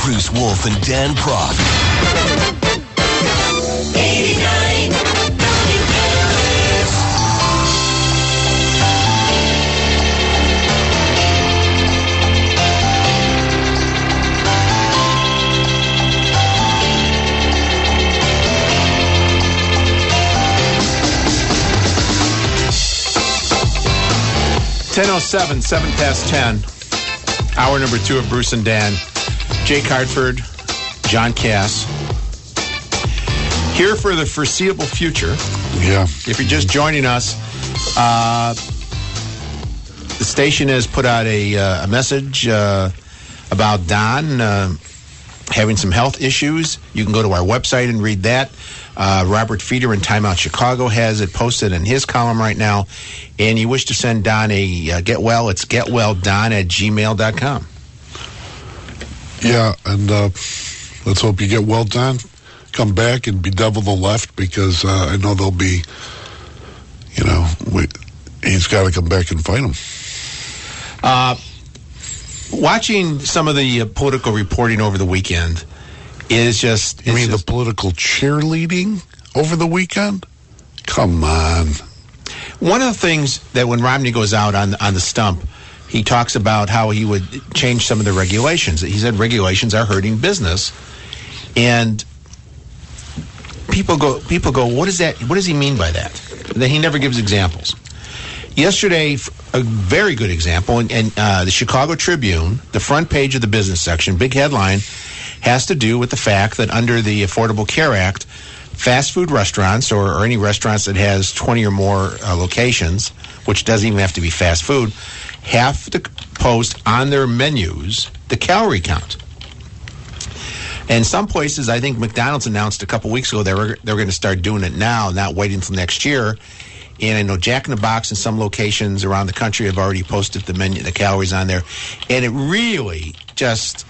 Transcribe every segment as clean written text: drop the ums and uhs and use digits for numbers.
Bruce Wolf and Dan Prock. 89 .07, 7 past 10. Hour number 2 of Bruce and Dan. Jake Hartford, John Cass. Here for the foreseeable future. Yeah. If you're just joining us, the station has put out a message about Don having some health issues. You can go to our website and read that. Robert Feeder in Time Out Chicago has it posted in his column right now. And you wish to send Don a get well, it's getwelldon@gmail.com. Yeah, and let's hope you get well, Don. Come back and bedevil the left, because I know there'll be, he's got to come back and fight him. Watching some of the political reporting over the weekend is just... You mean the political cheerleading over the weekend? Come on. One of the things that when Romney goes out on the stump, he talks about how he would change some of the regulations. He said regulations are hurting business. And people go, what is that? What does he mean by that? Then he never gives examples. Yesterday, a very good example, and the Chicago Tribune, the front page of the business section, big headline, has to do with the fact that under the Affordable Care Act, fast food restaurants or any restaurants that has 20 or more locations, which doesn't even have to be fast food, have to post on their menus the calorie count. And some places, I think McDonald's announced a couple weeks ago they were going to start doing it now, not waiting until next year. And I know Jack in the Box in some locations around the country have already posted the calories on there. And it really just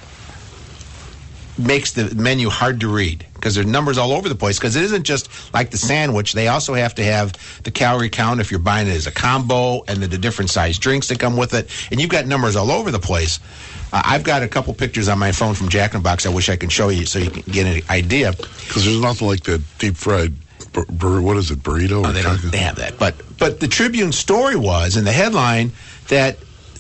makes the menu hard to read because there are numbers all over the place, because it isn't just like the sandwich. They also have to have the calorie count if you're buying it as a combo, and the different size drinks that come with it. And you've got numbers all over the place. I've got a couple pictures on my phone from Jack in the Box I wish I could show you so you can get an idea. Because there's nothing like that deep fried, what is it, burrito? Oh, they have that. But the Tribune story was, in the headline, that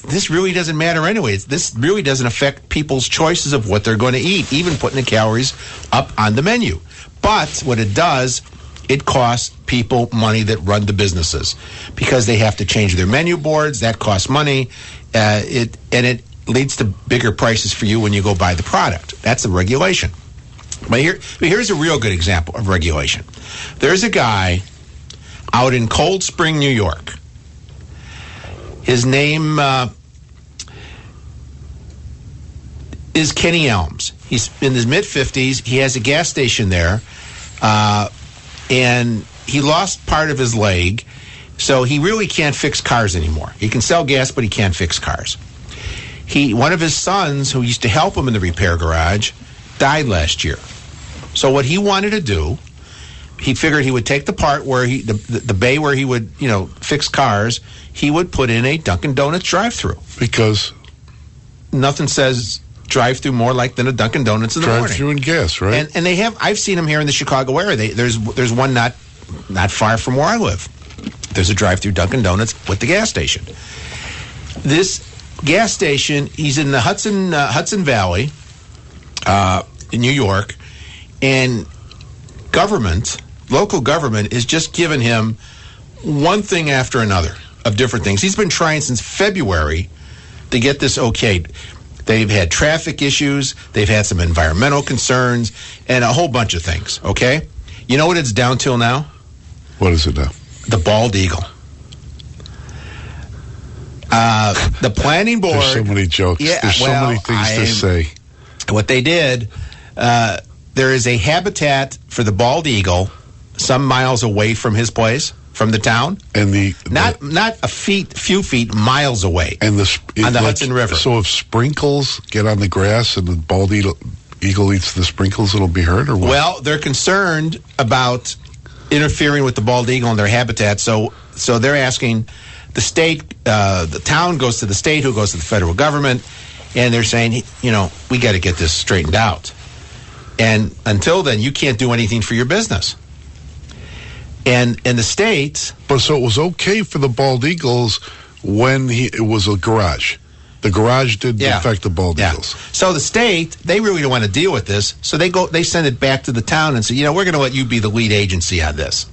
this really doesn't matter anyway. This really doesn't affect people's choices of what they're going to eat, even putting the calories up on the menu. But what it does, it costs people money that run the businesses because they have to change their menu boards. That costs money. It leads to bigger prices for you when you go buy the product. That's the regulation. But here's a real good example of regulation. There's a guy out in Cold Spring, New York. His name is Kenny Elms. He's in his mid-50s. He has a gas station there, and he lost part of his leg, so he really can't fix cars anymore. He can sell gas, but he can't fix cars. One of his sons, who used to help him in the repair garage, died last year. So what he wanted to do, he figured he would take the part where the bay where he would, fix cars, he would put in a Dunkin' Donuts drive-thru. Because nothing says drive-thru more like than a Dunkin' Donuts in the morning. Drive-thru and gas, right? And they have. I've seen them here in the Chicago area. There's one not far from where I live. There's a drive-thru Dunkin' Donuts with the gas station. This gas station, he's in the Hudson Valley, in New York, and local government is just giving him one thing after another of different things. He's been trying since February to get this okayed. They've had traffic issues, they've had some environmental concerns, and a whole bunch of things, okay? You know what it's down till now? What is it now? The Bald Eagle. The planning board... There's so many jokes. Yeah, There's so many things to say. What they did, there is a habitat for the Bald Eagle some miles away from his place, from the town. And not a few feet, miles away. And on the Hudson River. So if sprinkles get on the grass and the Bald Eagle eats the sprinkles, it'll be hurt, or what? Well, they're concerned about interfering with the Bald Eagle and their habitat, so they're asking the state, the town goes to the state, who goes to the federal government, And they're saying, we got to get this straightened out. And until then, you can't do anything for your business. And in the States... But so it was okay for the bald eagles when it was a garage. The garage didn't affect the bald eagles. So the state, they really don't want to deal with this, so they send it back to the town and say, we're going to let you be the lead agency on this.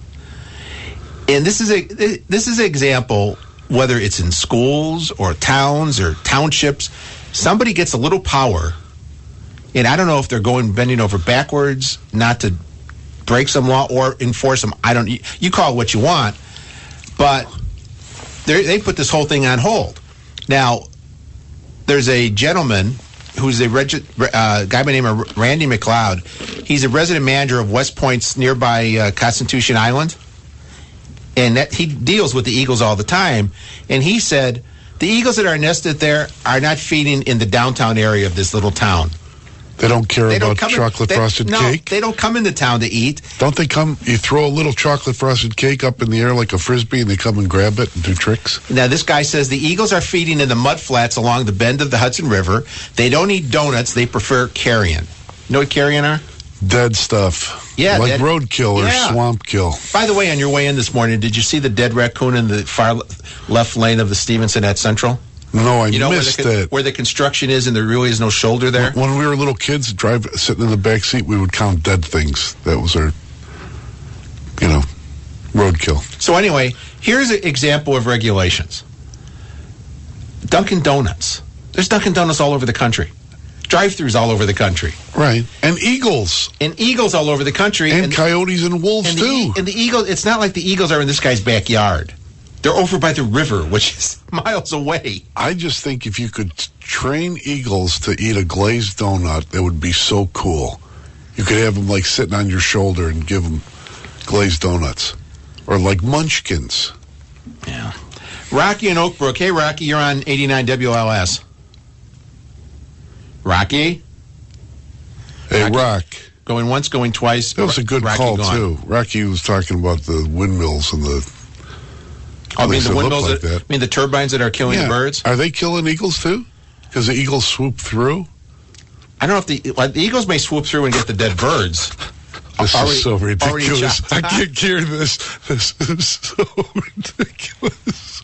And this is an example, whether it's in schools or towns or townships, somebody gets a little power, and I don't know if they're bending over backwards not to break some law or enforce them. You call it what you want, but they put this whole thing on hold. Now, there's a gentleman who's a guy by the name of Randy McLeod. He's a resident manager of West Point's nearby Constitution Island, and he deals with the eagles all the time. And he said the eagles that are nested there are not feeding in the downtown area of this little town. They don't care about chocolate frosted cake? No, they don't come into town to eat. Don't they come, you throw a little chocolate frosted cake up in the air like a Frisbee and they come and grab it and do tricks? Now, this guy says the eagles are feeding in the mud flats along the bend of the Hudson River. They don't eat donuts. They prefer carrion. You know what carrion are? Dead stuff. Yeah. Like roadkill or swamp kill. By the way, on your way in this morning, did you see the dead raccoon in the far left lane of the Stevenson at Central? No, I missed it. Where the construction is and there really is no shoulder there? When we were little kids, sitting in the back seat, we would count dead things. That was our, roadkill. So anyway, here's an example of regulations. Dunkin' Donuts. There's Dunkin' Donuts all over the country. Drive-thrus all over the country. Right. And eagles. And eagles all over the country. And coyotes and wolves, too. And the eagles, it's not like the eagles are in this guy's backyard. They're over by the river, which is miles away. I just think if you could train eagles to eat a glazed donut, that would be so cool. You could have them like sitting on your shoulder and give them glazed donuts. Or like munchkins. Yeah. Rocky and Oak Brook. Hey, Rocky, you're on 89 WLS. Rocky? Hey, Rock. Going once, going twice. That was a good call, too. Rocky was talking about the windmills and the... I mean, the windmills, the turbines that are killing the birds? Are they killing eagles, too? Because the eagles swoop through? I don't know if the eagles may swoop through and get the dead birds. This is so ridiculous. I can't hear this. This is so ridiculous.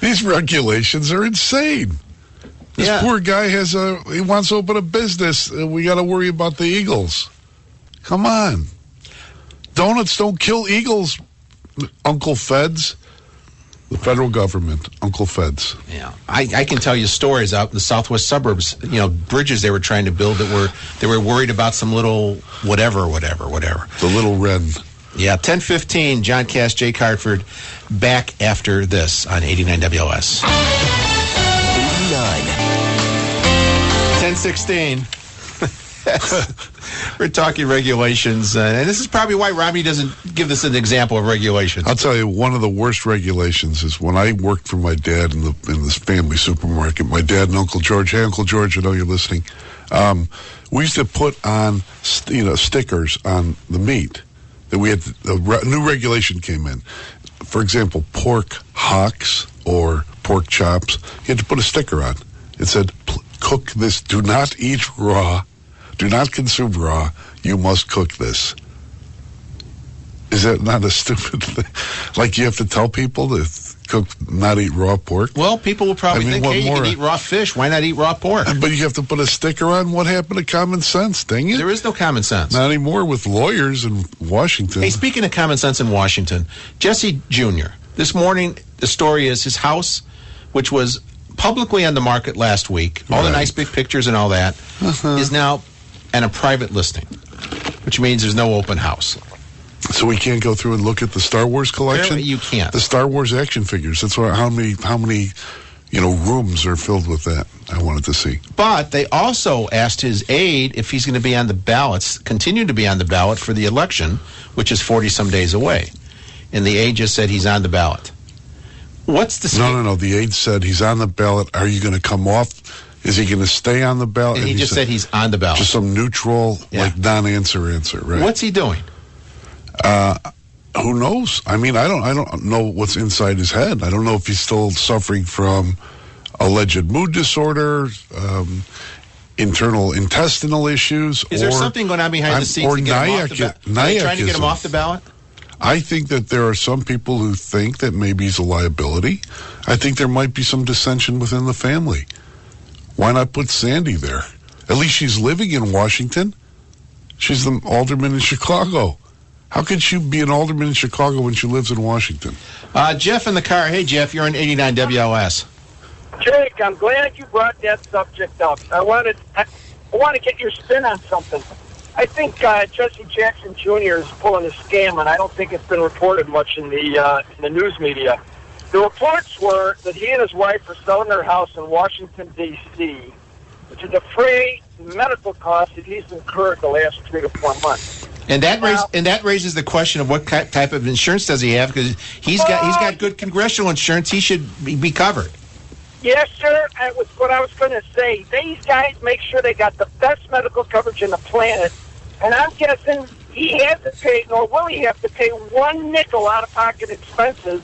These regulations are insane. This poor guy he wants to open a business. We got to worry about the eagles. Come on. Donuts don't kill eagles. Uncle Feds, the federal government, Uncle Feds. Yeah, I can tell you stories out in the southwest suburbs. Bridges they were trying to build they were worried about some little whatever. The little wren. Yeah, 10:15. John Cass, Jake Hartford, back after this on 89 WLS. 89. 10:16. We're talking regulations, and this is probably why Robbie doesn't give this an example of regulations. I'll tell you, one of the worst regulations is when I worked for my dad in this family supermarket. My dad and Uncle George. Hey, Uncle George, I know you're listening. We used to put on, stickers on the meat that we had. A new regulation came in. For example, pork hocks or pork chops. You had to put a sticker on. It said, "Cook this. Do not eat raw. Do not consume raw. You must cook this." Is that not a stupid thing? Like you have to tell people to not eat raw pork? Well, people will probably think, hey, you can eat raw fish. Why not eat raw pork? But you have to put a sticker on. What happened to common sense? Dang it. There is no common sense. Not anymore with lawyers in Washington. Hey, speaking of common sense in Washington, Jesse Jr., this morning, the story is his house, which was publicly on the market last week, all the nice big pictures and all that, is now and a private listing, which means there's no open house. So we can't go through and look at the Star Wars collection? Apparently you can't. The Star Wars action figures. That's how many rooms are filled with that. I wanted to see. But they also asked his aide if he's going to be on the ballots, continue to be on the ballot for the election, which is 40-some days away. And the aide just said he's on the ballot. What's the... No. The aide said he's on the ballot. Are you going to come off? Is he going to stay on the ballot? And he just said he's on the ballot. Just some neutral, non-answer, right? What's he doing? Who knows? I mean, I don't know what's inside his head. I don't know if he's still suffering from alleged mood disorder, internal intestinal issues. Is there something going on behind the scenes to get him off the ballot? Are they trying to get him off the ballot? I think that there are some people who think that maybe he's a liability. I think there might be some dissension within the family. Why not put Sandy there? At least she's living in Washington. She's the alderman in Chicago. How could she be an alderman in Chicago when she lives in Washington? Jeff in the car. Hey, Jeff, you're on 89 WLS. Jake, I'm glad you brought that subject up. I want to get your spin on something. I think Jesse Jackson Jr. is pulling a scam, and I don't think it's been reported much in the news media. The reports were that he and his wife are selling their house in Washington, D.C., which is a free medical cost that he's incurred the last 3 to 4 months. And that raises the question of what type of insurance does he have? Because he's got good congressional insurance. He should be covered. Yes, sir. That was what I was going to say. These guys make sure they got the best medical coverage on the planet. And I'm guessing he hasn't paid, nor will he have to pay one nickel out-of-pocket expenses.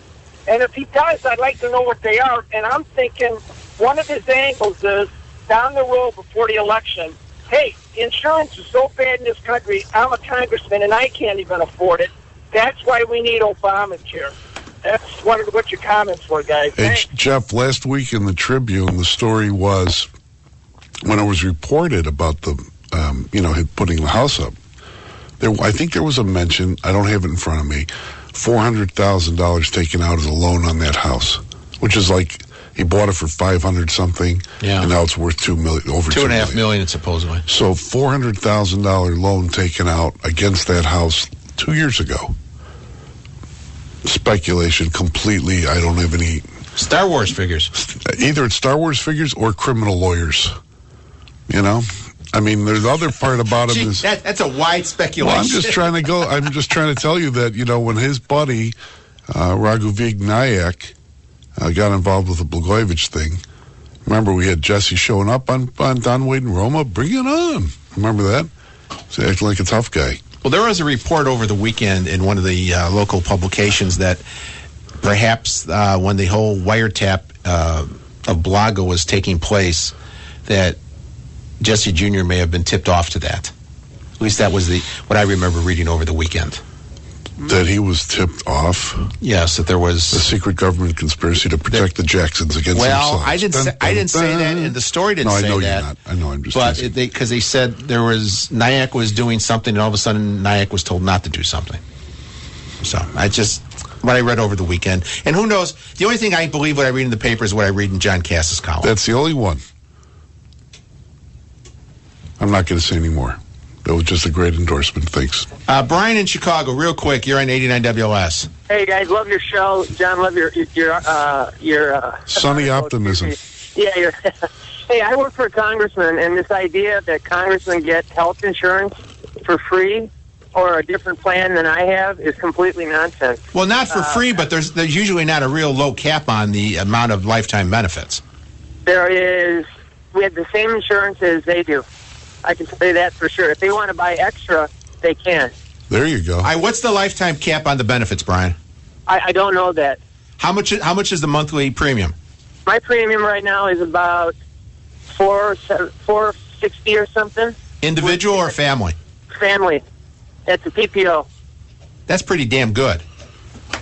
And if he does, I'd like to know what they are. And I'm thinking one of his angles is, down the road before the election, hey, insurance is so bad in this country, I'm a congressman and I can't even afford it. That's why we need Obamacare. That's what your comments were, guys. Hey, Jeff, last week in the Tribune, the story was, when it was reported about the, him putting the house up, I think there was a mention, I don't have it in front of me, $400,000 taken out as a loan on that house, which is like, he bought it for $500 and now it's worth $2 million, over $2.5 million, supposedly. So $400,000 loan taken out against that house 2 years ago. Speculation completely. I don't have any Star Wars figures. Either it's Star Wars figures or criminal lawyers. I mean, there's the other part about him is that's a wide speculation. Well, I'm just trying to tell you that when his buddy Raghuveer Nayak got involved with the Blagojevich thing. Remember, we had Jesse showing up on Don Wade and Roma. Bring it on. Remember that? He's acting like a tough guy. Well, there was a report over the weekend in one of the local publications that perhaps when the whole wiretap of Blago was taking place, that Jesse Jr. may have been tipped off to that. At least that was what I remember reading over the weekend. That he was tipped off? Yes, that there was a secret government conspiracy to protect the Jacksons against themselves. I didn't say that, and the story didn't say that. No, I know you're not. I know, I'm just But because they said Nayak was doing something, and all of a sudden Nayak was told not to do something. So what I read over the weekend. And who knows, the only thing I believe what I read in the paper is what I read in John Cass's column. That's the only one. I'm not going to say any more. That was just a great endorsement. Thanks. Brian in Chicago, real quick. You're on 89 WLS. Hey guys, love your show. John, love your sunny optimism. Yeah, hey, I work for a congressman, and this idea that congressmen get health insurance for free or a different plan than I have is completely nonsense. Well, not for free, but there's usually not a real low cap on the amount of lifetime benefits. There is. We have the same insurance as they do. I can say that for sure. If they want to buy extra, they can. There you go. What's the lifetime cap on the benefits, Brian? I don't know that. How much is the monthly premium? My premium right now is about $460 or something. Individual or family? Family. That's a PPO. That's pretty damn good.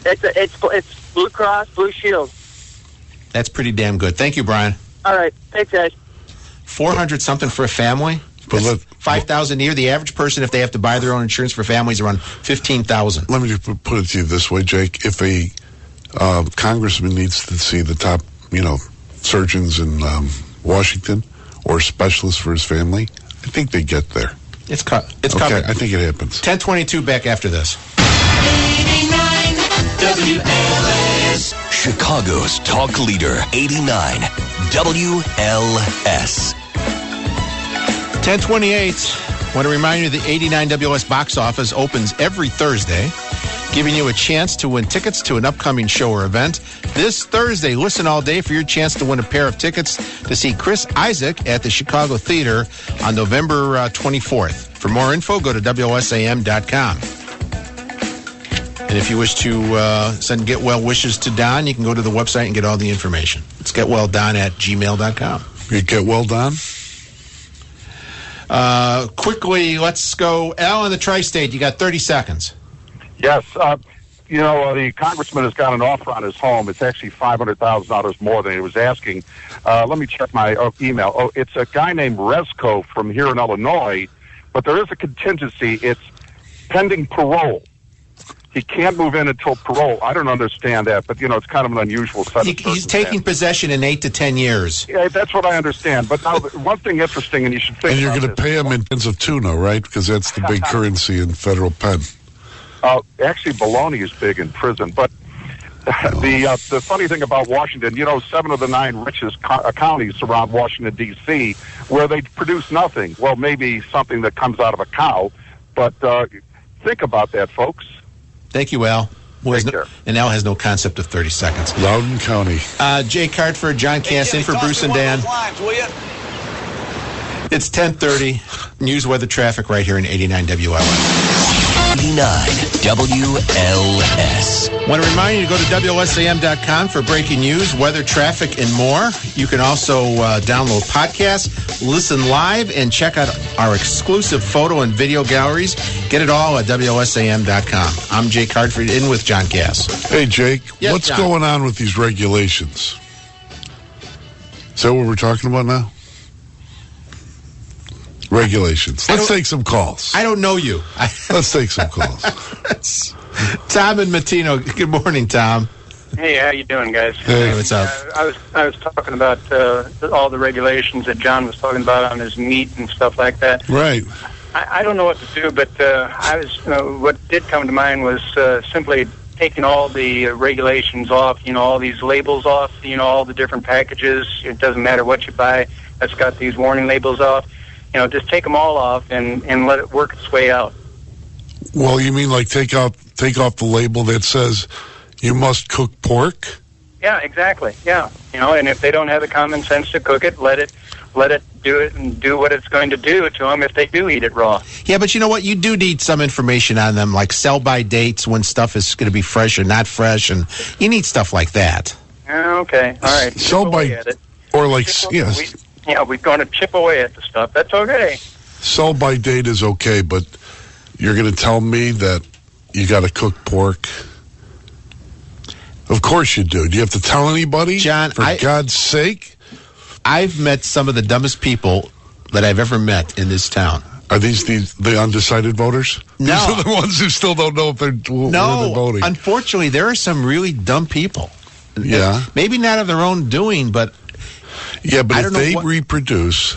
It's Blue Cross Blue Shield. That's pretty damn good. Thank you, Brian. All right. Thanks, guys. 400 something for a family. $5,000 a year. The average person, if they have to buy their own insurance for families, around $15,000. Let me just put it to you this way, Jake. If a congressman needs to see the top, surgeons in Washington or specialists for his family, I think they get there. It's covered. I think it happens. 10:22. Back after this. 89 WLS. Chicago's talk leader. 89 WLS. 10:28. Want to remind you the 89 WLS box office opens every Thursday, giving you a chance to win tickets to an upcoming show or event. This Thursday, listen all day for your chance to win a pair of tickets to see Chris Isaak at the Chicago Theater on November 24th. For more info, go to WSAM.com. And if you wish to send get well wishes to Don, you can go to the website and get all the information. It's getwelldon@gmail.com. You get well done? Quickly, let's go. Al in the Tri-State, you got 30 seconds. Yes. The congressman has got an offer on his home. It's actually $500,000 more than he was asking. Let me check my email. Oh, it's a guy named Resco from here in Illinois, but there is a contingency. It's pending parole. He can't move in until parole. I don't understand that, but, it's kind of an unusual set of He's taking possession in 8 to 10 years. Yeah, that's what I understand. But now, one thing interesting, and you should think And you're about going to pay him in tins of tuna, right? Because that's the big currency in federal pen. Actually, bologna is big in prison. But the funny thing about Washington, 7 of the 9 richest counties surround Washington, D.C., where they produce nothing. Well, maybe something that comes out of a cow. But think about that, folks. Thank you, Al. Take care. And Al has no concept of 30 seconds. Loudoun County. Jay Cartford, John Cass, in for Bruce and Dan. It's 10:30. News, weather, traffic right here in 89 WLS. 89 WLS. Want to remind you to go to WLSAM.com for breaking news, weather, traffic, and more. You can also download podcasts, listen live, and check out our exclusive photo and video galleries. Get it all at WLSAM.com. I'm Jake Hartford, in with John Cass. Hey, Jake, Yes, what's John. going on with these regulations? Is that what we're talking about now? Regulations. Let's take some calls. I don't know you. Let's take some calls. Tom and Matino. Good morning, Tom. Hey, how you doing, guys? Hey, what's up? I was talking about all the regulations that John was talking about on his meat and stuff like that. Right. I don't know what to do, but what did come to mind was simply taking all the regulations off. All these labels off. All the different packages. It doesn't matter what you buy that's got these warning labels off. Just take them all off and let it work its way out. Well, you mean like take off the label that says you must cook pork? Yeah, exactly. Yeah, and if they don't have the common sense to cook it, let it do it and do what it's going to do to them if they do eat it raw. Yeah, but you know what? You do need some information on them, like sell-by dates, when stuff is going to be fresh or not fresh, and you need stuff like that. Okay, all right. Sell-by, or like, yes. We're going to chip away at the stuff. That's okay. Sell-by date is okay, but you're going to tell me that you got to cook pork? Of course you do. Do you have to tell anybody? John, for God's sake? I've met some of the dumbest people that I've ever met in this town. Are these the undecided voters? No. These are the ones who still don't know if they're where they're voting. Unfortunately, there are some really dumb people. Yeah. Maybe not of their own doing, but yeah, but I if don't know they what- reproduce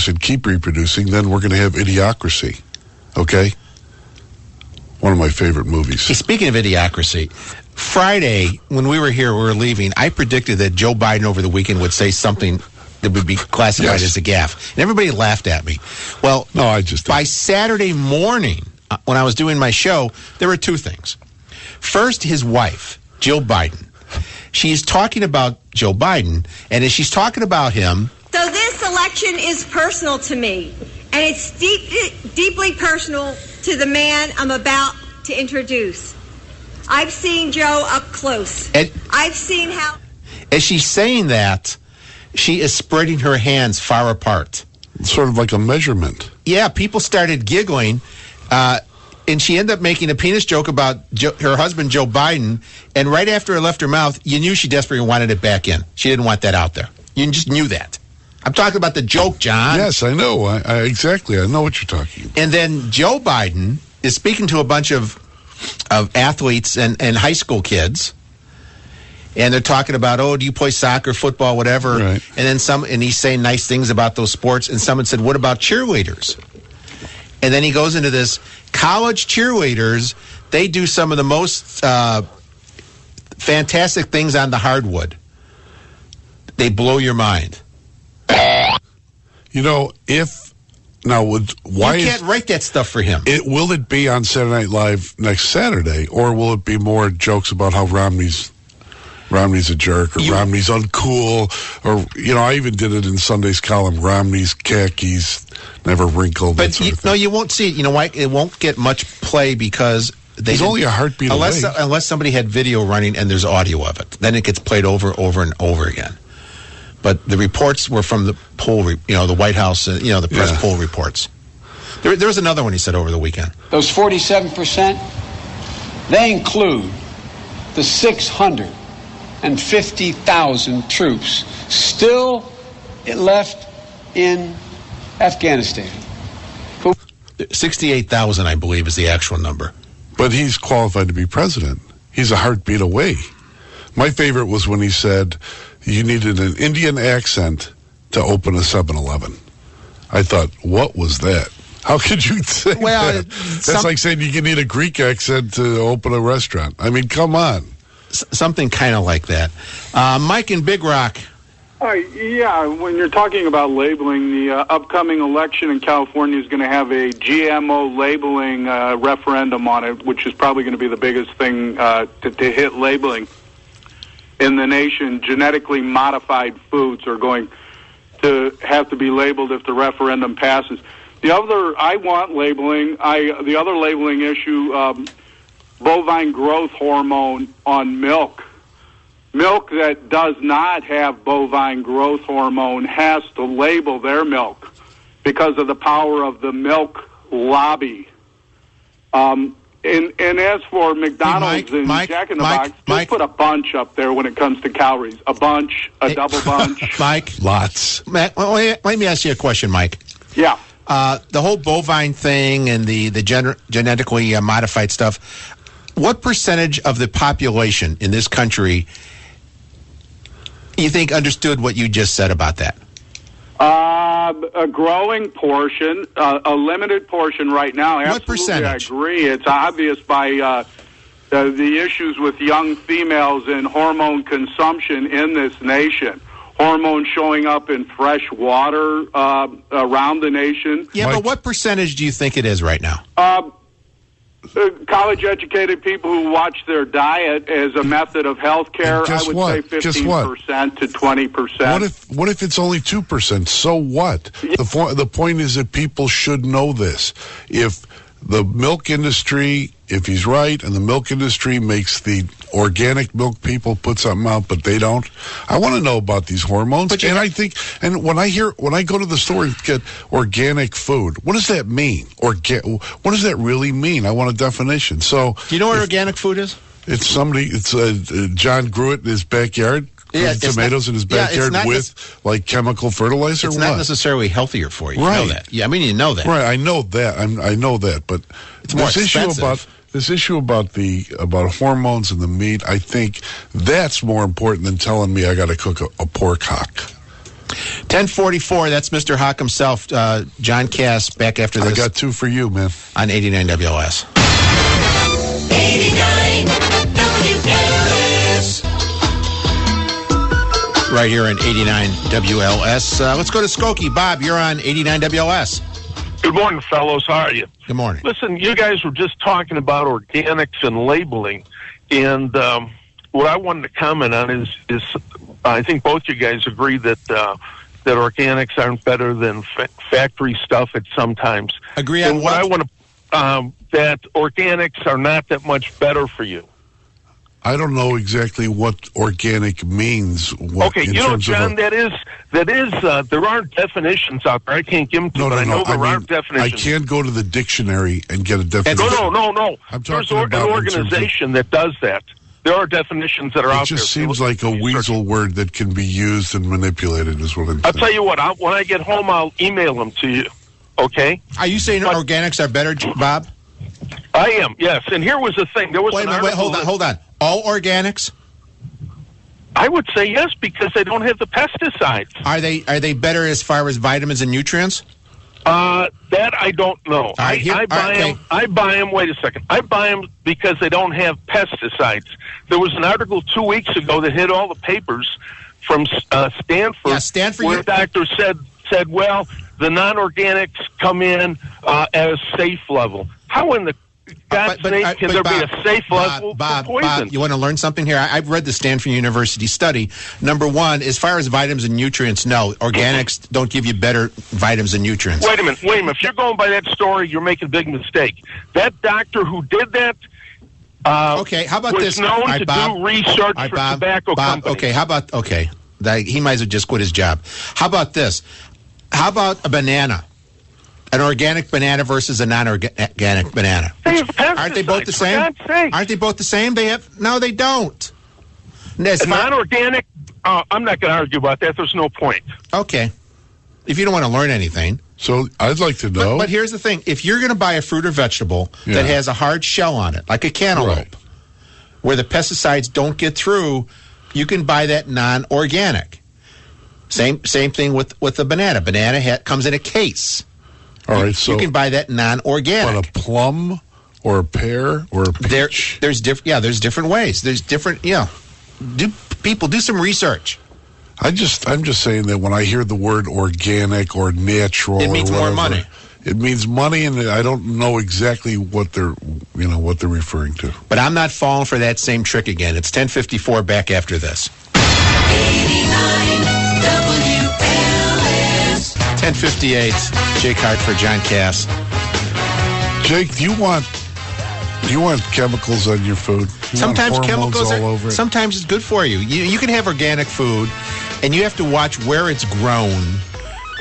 and keep reproducing, then we're going to have Idiocracy. Okay? One of my favorite movies. Hey, speaking of Idiocracy, Friday, when we were here, we were leaving, I predicted that Joe Biden over the weekend would say something that would be classified Yes. as a gaffe. And everybody laughed at me. Well, No, I just by Saturday morning, when I was doing my show, there were two things. First, his wife, Jill Biden. She's talking about Joe Biden, and as she's talking about him, So this election is personal to me, and it's deeply personal to the man I'm about to introduce. I've seen Joe up close. I've seen how... as she's saying that, she is spreading her hands far apart. sort of like a measurement. Yeah, people started giggling, and she ended up making a penis joke about her husband, Joe Biden, and right after it left her mouth, you knew she desperately wanted it back in. She didn't want that out there. You just knew that. I'm talking about the joke, John. Yes, I know. I exactly. I know what you're talking about. And then Joe Biden is speaking to a bunch of athletes and high school kids, and they're talking about, oh, do you play soccer, football, whatever? Right. And then and he's saying nice things about those sports, and someone said, what about cheerleaders? And then he goes into this, college cheerleaders, they do some of the most fantastic things on the hardwood. They blow your mind. You know, You can't write that stuff for him. Will it be on Saturday Night Live next Saturday, or will it be more jokes about how Romney's a jerk, or Romney's uncool, or, I even did it in Sunday's column, Romney's khakis never wrinkled. But you won't see it. You know why? It won't get much play because He's only a heartbeat away. Unless somebody had video running and there's audio of it. Then it gets played over and over again. But the reports were from the poll, the White House, the press poll reports. There was another one he said over the weekend. Those 47%, they include the 650,000 troops still left in Afghanistan. 68,000, I believe, is the actual number. But he's qualified to be president. He's a heartbeat away. My favorite was when he said you needed an Indian accent to open a 7-Eleven. I thought, what was that? How could you say that? That's like saying you need a Greek accent to open a restaurant. I mean, come on. Something kind of like that. Mike in Big Rock. Yeah, when you're talking about labeling, the upcoming election in California is going to have a GMO labeling referendum on it, which is probably going to be the biggest thing to hit labeling in the nation. Genetically modified foods are going to have to be labeled if the referendum passes. The other labeling issue, bovine growth hormone on milk. Milk that does not have bovine growth hormone has to label their milk because of the power of the milk lobby. And as for McDonald's and Jack in the Box, just put a bunch up there when it comes to calories. A bunch, double bunch. Mike? Lots. Matt, let me ask you a question, Mike. Yeah. The whole bovine thing and the genetically modified stuff, what percentage of the population in this country you think understood what you just said about that? A growing portion, a limited portion right now. Absolutely, what percentage? I agree. It's obvious by the issues with young females and hormone consumption in this nation. Hormones showing up in fresh water around the nation. Yeah, Mike, but what percentage do you think it is right now? College-educated people who watch their diet as a method of health care, I would say 15% to 20%. What if it's only 2%? So what? The point is that people should know this. If the milk industry, if he's right, and the milk industry makes the organic milk people put something out, but they don't, I want to know about these hormones. When I go to the store and get organic food, what does that mean? What does that really mean? I want a definition. So, do you know what organic food is? It's John grew it in his backyard. Tomatoes in his backyard with like chemical fertilizer. It's not necessarily healthier for you. Right. You know that. Yeah, I mean you know that. Right, I know that. I know that. But it's more expensive. This issue about hormones in the meat, I think that's more important than telling me I got to cook a pork hock. 10:44. That's Mr. Hawk himself, John Cass. Back after this. I got two for you, man. On 89 WLS. 89 WLS. Right here on 89 WLS. Let's go to Skokie. Bob, you're on 89 WLS. Good morning, fellows. How are you? Good morning. Listen, you guys were just talking about organics and labeling, and what I wanted to comment on is I think both you guys agree that organics aren't better than factory stuff at sometimes. Agree on what? I want to that organics are not that much better for you. I don't know exactly what organic means. Okay, John, that is. There aren't definitions out there. I can't give them to you, but I know there are definitions. I can't go to the dictionary and get a definition. No. I'm There's talking about an organization that does that. There are definitions that are out there. It just seems like a weasel word that can be used and manipulated is what I'm saying. I'll tell you what, when I get home, I'll email them to you, okay? Are you saying organics are better, Bob? I am, yes. And here was the thing. There was Wait, hold on. All organics? I would say yes, because they don't have the pesticides. Are they better as far as vitamins and nutrients? That I don't know. Right, I buy them. Wait a second. I buy them because they don't have pesticides. There was an article 2 weeks ago that hit all the papers from Stanford. Yeah, Stanford. Where the doctor said, well, the non-organics come in at a safe level. How in the God's sake can there be a safe level for poison? Bob, you want to learn something here? I've read the Stanford University study. Number one, as far as vitamins and nutrients, no, organics don't give you better vitamins and nutrients. Wait a minute. If you're going by that story, you're making a big mistake. That doctor who did that, Okay, how about was this? known to do research for tobacco companies. Okay, how about, he might as well just quit his job. How about this? How about a banana? An organic banana versus a non-organic banana. Aren't they both the same? Aren't they both the same? No, they don't. Non-organic, I'm not going to argue about that. There's no point. Okay. If you don't want to learn anything. So I'd like to know. But here's the thing. If you're going to buy a fruit or vegetable that has a hard shell on it, like a cantaloupe, where the pesticides don't get through, you can buy that non-organic. Same thing with the banana. Banana comes in a case. All right, so you can buy that non-organic. But a plum or a pear or a peach? There's different ways. There's different, do some research. I'm just saying that when I hear the word organic or natural, it means more money. It means money, and I don't know exactly what they're referring to. But I'm not falling for that same trick again. It's 10:54. Back after this. 89 WLS. 10:58. Jake Hartford, John Cass. Jake, do you want chemicals on your food? Sometimes chemicals all over it? Sometimes it's good for you. You can have organic food, and you have to watch where it's grown.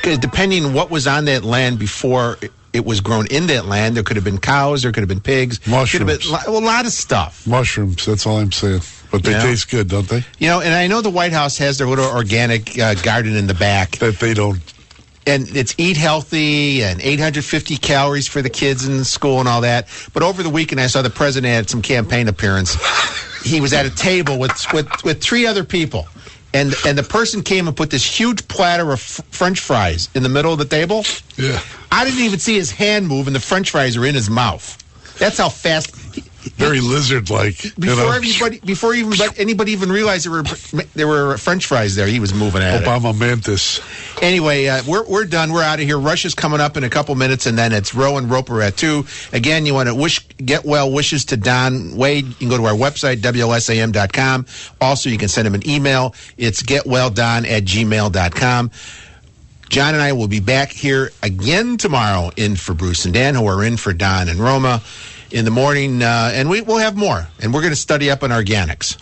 Depending on what was on that land before it was grown in that land, there could have been cows, there could have been pigs, mushrooms, a lot of stuff. Mushrooms. That's all I'm saying. But they taste good, don't they? And I know the White House has their little organic garden in the back that they don't. And it's eat healthy and 850 calories for the kids in school and all that. But over the weekend, I saw the president had some campaign appearance. He was at a table with three other people. And the person came and put this huge platter of French fries in the middle of the table. Yeah. I didn't even see his hand move, and the French fries are in his mouth. That's how fast. Very lizard-like. Before anybody even realized there were French fries there, he was moving at Obama Mantis. Anyway, we're done. We're out of here. Rush is coming up in a couple minutes, and then it's Roe and Roper at 2. Again, you want to get well wishes to Don Wade. You can go to our website, WLSAM.com. Also, you can send him an email. It's getwelldon@gmail.com. John and I will be back here again tomorrow in for Bruce and Dan, who are in for Don and Roma in the morning, and we'll have more. And we're going to study up on organics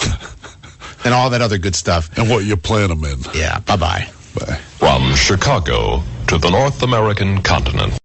and all that other good stuff. And what you plant them in. Yeah, bye-bye. Bye. From Chicago to the North American continent.